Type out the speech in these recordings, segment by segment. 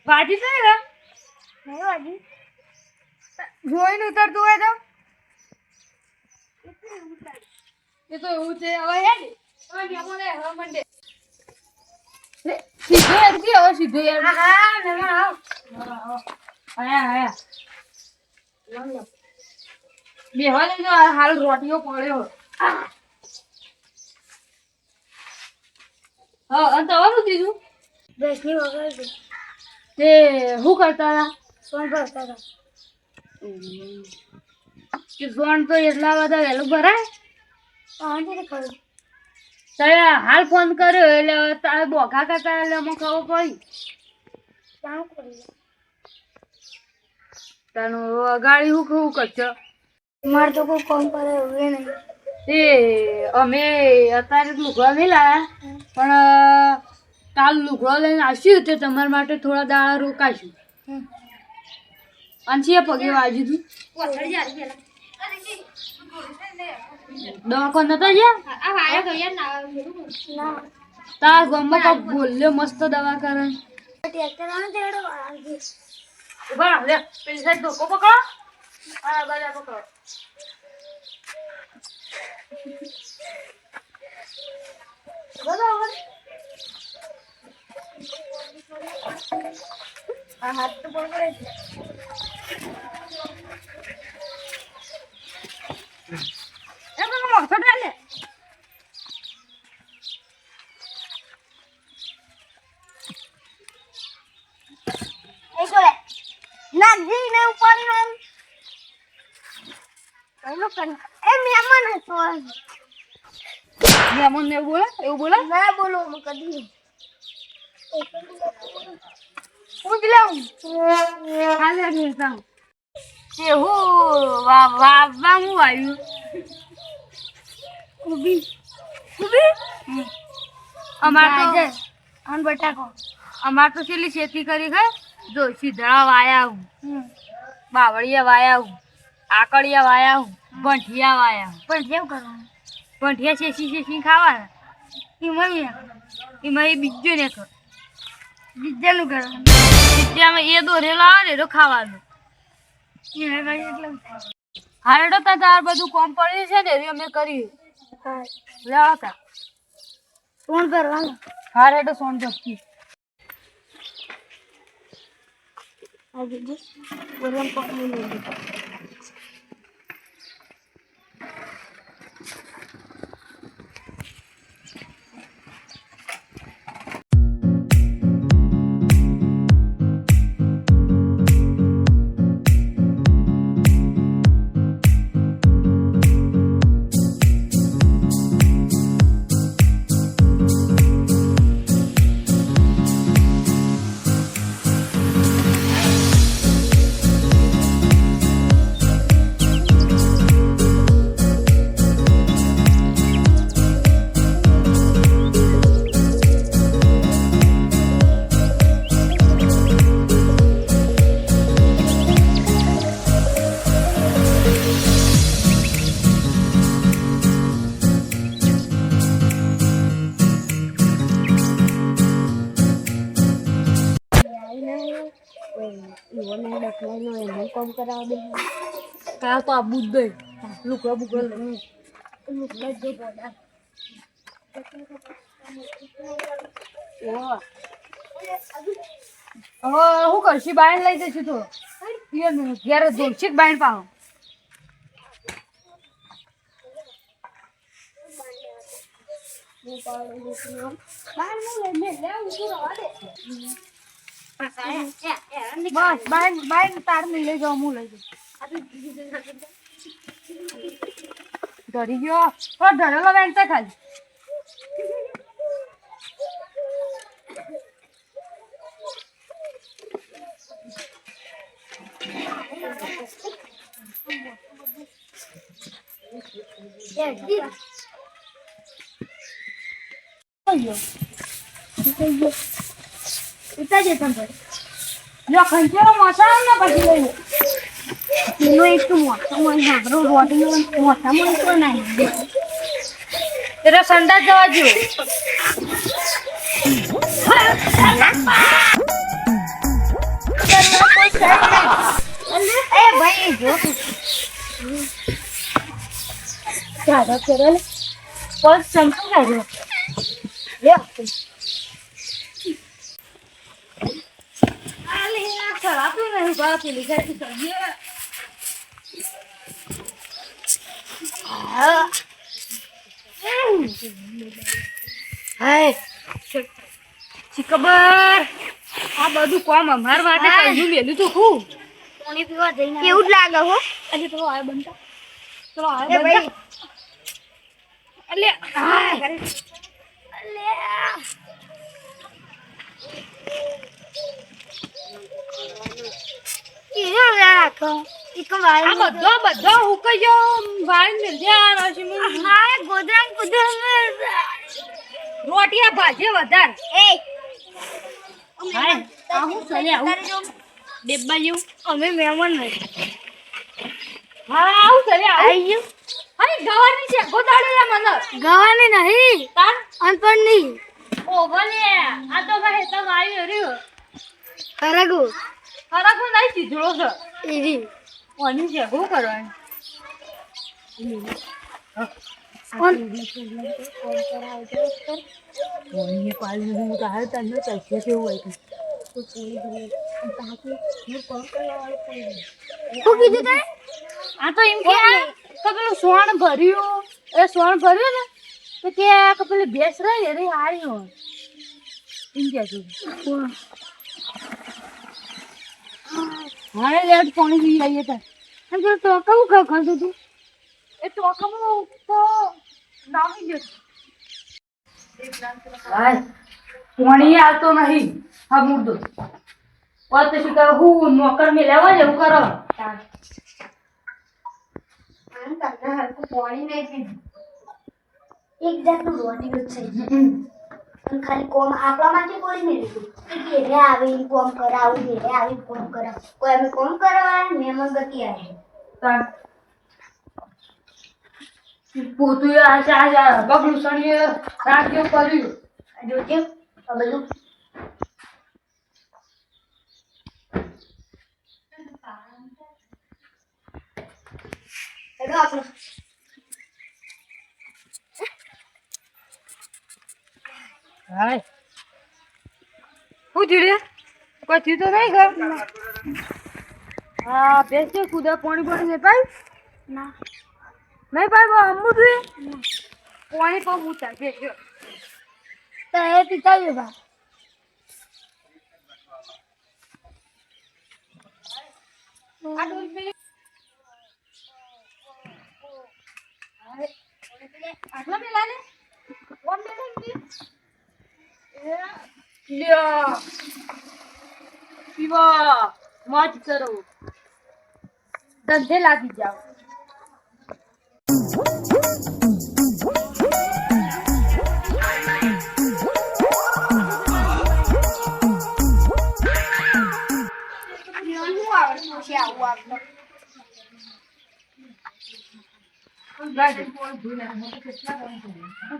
ભાજી છે ને નહીં ભાજી જોઈને ઉતરતું હોય તો એ તો એવું છે હવે હેડ હવે મેમોને હવે મંડે સીધો એરકી હવે સીધો એર હા મેમોન આવ આયા બેહવા દે જો હાલ રોટીઓ પડ્યો હા અંત આવવાનું કીધું બેસની વગર તે શું કરતા હતા સોન ભરતા હતા કે સોન તો એટલા બધા વહેલું ભરાય તારે હાલ ફોન કર્યો એટલે તારે બોઘા કરતા એટલે અમને ખબર પડી તારું ગાડી શું શું કરશો મારે તો કોઈ ફોન કરે હવે નહીં એ અમે અત્યારે લુગડા નહીં લાવ્યા પણ કાલ લુગડો લઈને આવ્યું તે તમારા માટે થોડા દાડા રોકાશું અને છે પગે વાજ્યું હતું દવાખાને નતા ગયા તાર ગામમાં કાંક બોલ્યો મસ્ત દવા કરે ઉભા લે પેલી સાઈડ ધોકો પકડો આ બાજુ પકડો બરાબર આ હાથ તો પકડે છે એ તો મોટો ડાલે એ કોલે નાજી ને ઉપર નામ આનો કન એ મેમન હતો મેમન ને એવું બોલે ના બોલો હું કદી પૂછ લઉં હાલે ભેસા તે હું વાવા હું આવ્યું કુબી અમાર તો અન બટાકો અમાર તો છેલ્લી ખેતી કરી ગઈ જો સીધા વાયા હું બાવળિયા વાયા હું આકડિયા વાયા હું ભંઠિયા વાયા પણ કેવું કરવાનું ભંઠિયા શેષી ખાવાના એમાં એ બીજો ને કર બીજાનું કરવાનું બીજામાં એ દોરેલો આવે ને તો ખાવાનું હારડો તાર બધું કોમ પડ્યું છે ને અમે કરી લેવા તા સોન કરવાનું હારડો સોન જપતી આજે બોલમ પકડી લીધું કામ કરાવ દે કા તો આ બુદ્ધ દે લુકડા બુકડા લુકડા જો બોડા હું કરશી બાયન લઈ જઈશું તો ઘેર દોડશી બાયન પાવ બસ બાય તાર નહીં લઈ જાઉં હું લઈ જાઉં ડરી ગયો ડરેલો બેન તો ખાલી ઉતા જતા ભાઈ જો ખંચેરો મસાલો ને પછી લઈ એનો એક તો મોટો મને હારો રોટી મોટા મને તો નહીં દે તેરા સંડા જવા જો એ ભાઈ જો ચાલો ચલો બસ સંપુ કાઢો લે આલે આ ખરાતું નહીં બાપ લીધા તો જોઈએ હાય ખબર આ બધું કોમ અમાર માટે કઈ મેલું તો હું પાણી પીવા જઈને કેવું જ લાગે હો અલે તો આ બનતા ચલો આ બનતા અલે આ અલે ઈનો રાખો ઈકો વાળ આ બધો હુકયો વાળ મિલ જા રોશી મુ હા ગોદરામ કુદર રોટિયા ભાજે વધાર એ હાય આ હું ચલે આવું ડબ્બા જેવું અમે મહેમાન નહીં હા આવું ચલે આવું હાય ગવાની છે ગોદાડેલા મને ગવાની નહીં તાર અનપણ નહીં ઓ ભલે આ તો ભાઈ તો આવી રહ્યો ખરાગુ નહીં સીધો છે ઈરી ઓની છે હું કરવાનું ઓની પાલી હું કહે તને પૈસે કેવું હોય તો કોઈ ભલે તાકે હું કોમ કરવાનું કોઈ શું કીધું તે આ તો એમ કે પેલું સોણ ભર્યું ને તો કે પેલી ભેંસ રહી રે હારી હોય એમ કે છું હારે લેટ પાણી પી આવીએ તા એમ તો ટોકાવું ખાતું તું એ ટોકામાં તો નામી ગયો હાય પાણી આવતો નહીં હા મુર્દો ઓર તો શું કહે હું નોકર મે લેવા જેવું કરો આમ તને હરકું પાણી નહીં પીધું એક જાતનું રોટી જ છે ખાલી કોમ આપણા માટે કોઈ નહીં લીધું ઘેરે આવીને કોમ કરાવું ઘેરે આવીને કોમ કરાવું કોઈ અમે કોમ કરવા મહેમાન ગતિ આવે પોતું બગલું સણીએ રાખ્યો કર્યું જોજે આ બધું આપણે હાય હું જીડે કોઈ થયું તો નહીં ઘર હા બેસે કુદા પાણી પાણી નહીં પાઈ ના નહીં પાઈ અમ્મુ તું પાણી પણ હું ચાલ બેસ્યો તો એ પીતા જ બા આટલા મેલા ને કોણ મેલા લ્યો પીવો મોજ કરો ધંધે લાગી જાઓ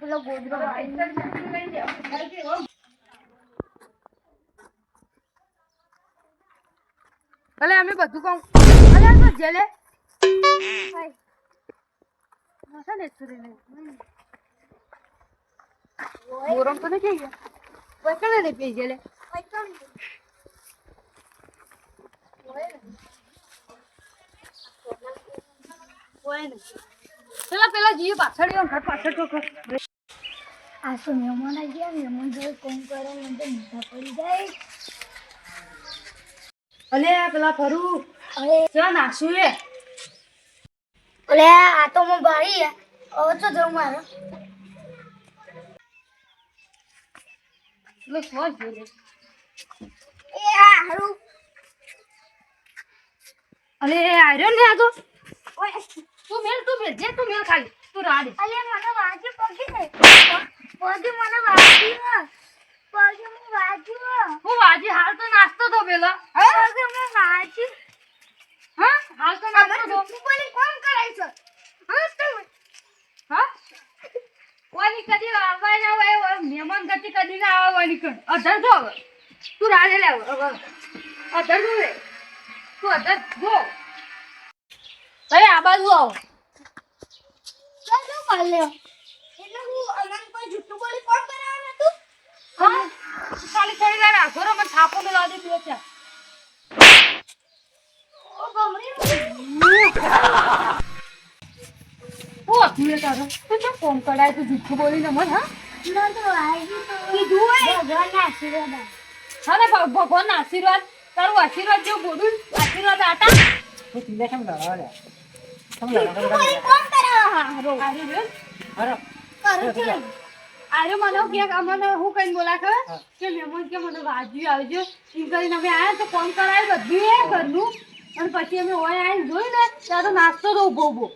પેલો ગોદરો ભલે અમે બધું કામ અલે તો જેલે નસા ને સુરીને ગોરમ તો નહીં ગયા પૈસા ને પી જેલે પૈસા પેલા જીવ પાછળ ઘર પાછળ તો આ શું મહેમાન આવી ગયા મહેમાન જોડે કોમ કરે મને તો મોટા પડી જાય અલે પેલા ફરું અરે ચા નાસું એ અલે આ તો હું ભારી હવે તો જઉં મારો લે સોચ જોલે એ હારું અરે આર્યો ને આ તો તું મેલ જે તું મેલ ખાલી તું રાડે અલે મને વાગ્યું પગી ને પગી મને વાગ્યું પગી મને વાગ્યું હું વાજી હાલ તો નાસ્તો તો પેલા પગી મને વાગ્યું હા હાલ તો નાસ્તો તો તું બોલી કોણ કરાય છે હા તમે હા કોની કદી આવવા ના હોય મહેમાન ગતિ કદી ના આવવાની કર અધર જો હવે. તું રાડે લે હવે અધર જો રે તું અધર જો ભાઈ આ બાજુ આવો શું કર લ્યો એટલે હું અમન કોઈ જુઠ્ઠું બોલી કોણ કરાવવાનું હતું હા ખાલી થઈ ગયા રાખો રે મને થાપો મે લાદી પીઓ છે ઓ ગમરી ઓ તું તારો તું તો ફોન કરાય તું જુઠ્ઠું બોલીને મત હા ના તો વાગ્યું તો કીધું હોય ભગવાનના આશીર્વાદ હા ને ભગવાનના આશીર્વાદ તારું આશીર્વાદ જેવું બોલું આશીર્વાદ આટા હું તીને કેમ ડરાવા લે જુઠ્ઠું બોલી કોણ કરાવવા હારો આરે રે અરે કરું છું આરે મને કે અમને હું કઈ બોલા ખબર કે મહેમાન કે મને વાજી આવજો એમ કરીને અમે આયા તો ફોન કરાય બધું એ ઘરનું અને પછી અમે ઓય આવીને જોઈ ને ત્યાં તો નાસ્તો તો ઉભો ઉભો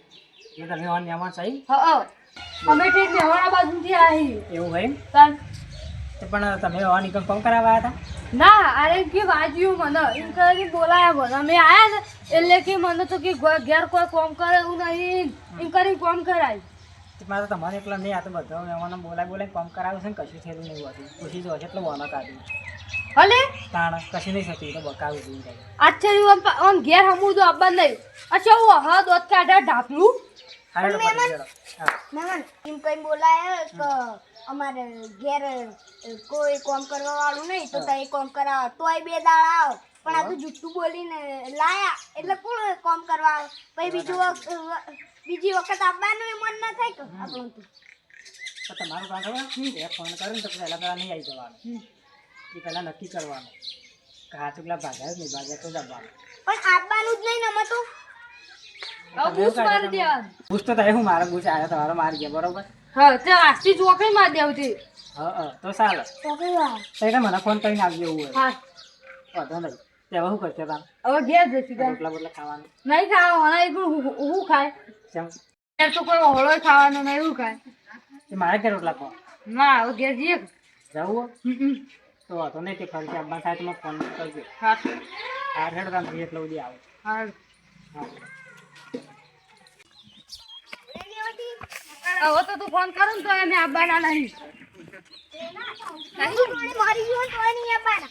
એ તમે ઓન મહેમાન સહી હા અમે ઠીક લેવાડા બાજુથી આવી એવું ભાઈ તાન તો પણ તમે ઓન નિકમ કોમ કરાવવા હતા ના અરે કે વાજ્યું મને એમ કરીને બોલાયા મને અમે આયા ને એટલે કે મને તો કે ઘેર કોઈ કોમ કરે એવું નહીં એમ કરીને કોમ કરાય મારે તો તમારે એટલો નહીં આ તો બધો મહેમાનો બોલાય કોમ કરાવું છે ને કશું થયેલું નહીં હોતું ખુશી જો છે એટલો બોનો કાઢ્યું હલે તાણ કશું નહીં થતું તો બકાવું જોઈએ અચ્છા ઓન ઘેર હમું તો અબ્બા નહીં અચ્છા હું હા દોત કાઢા ઢાપલું મહેમાન એમ કઈ બોલાય કે અમારે ઘેર કોઈ કોમ કરવા વાળું નહીં તો તઈ કોમ કરાવ તોય બે દાડા આવ પણ આ તો જુઠ્ઠું બોલીને લાયા એટલે કોણ કોમ કરવા આવે પછી બીજી વખત આવવાનું મન ના થાય કે આપણું તો તમારું કામ ખબર એ ફોન કરે ને તો પહેલાં નહીં આવી જવાનું એ પહેલાં નક્કી કરવાનું કે હા ચૂકલા ભાગ્યા જ નહીં ભાગ્યા તો જવાનું પણ આવવાનું જ નહીં ને અમે તો બૂસ મારી દેવાનું પૂછતો થાય હું મારો પૂછ આવ્યો તમારો મારી ગયા બરોબર હા તે આસ્તી ચોકડી મારી દેવતી હા તો ચાલે તો એટલે મને ફોન કરીને આવજો એવું હોય હા વાંધો નહીં તે હવે શું કરશે તાર હવે ઘેર જઈશું તાન. રોટલા બોટલા ખાવાનું નહીં ખાવાનું નહીં પણ હું ખાય કેમ ઘેર તો કોઈ હોળો ખાવાનો નહીં હું ખાય કે મારે કે રોટલા ખાવા ના હવે ઘેર જઈએ જવું તો વાંધો નહીં તે ખર્ચે આપવા થાય તો મને ફોન કરજો હા આ હેડ તમે એટલે બધી આવે હા હા હવે તો તું ફોન કરું ને તો એને આવવાના નહીં મારી જીવન તો નહીં આવવાના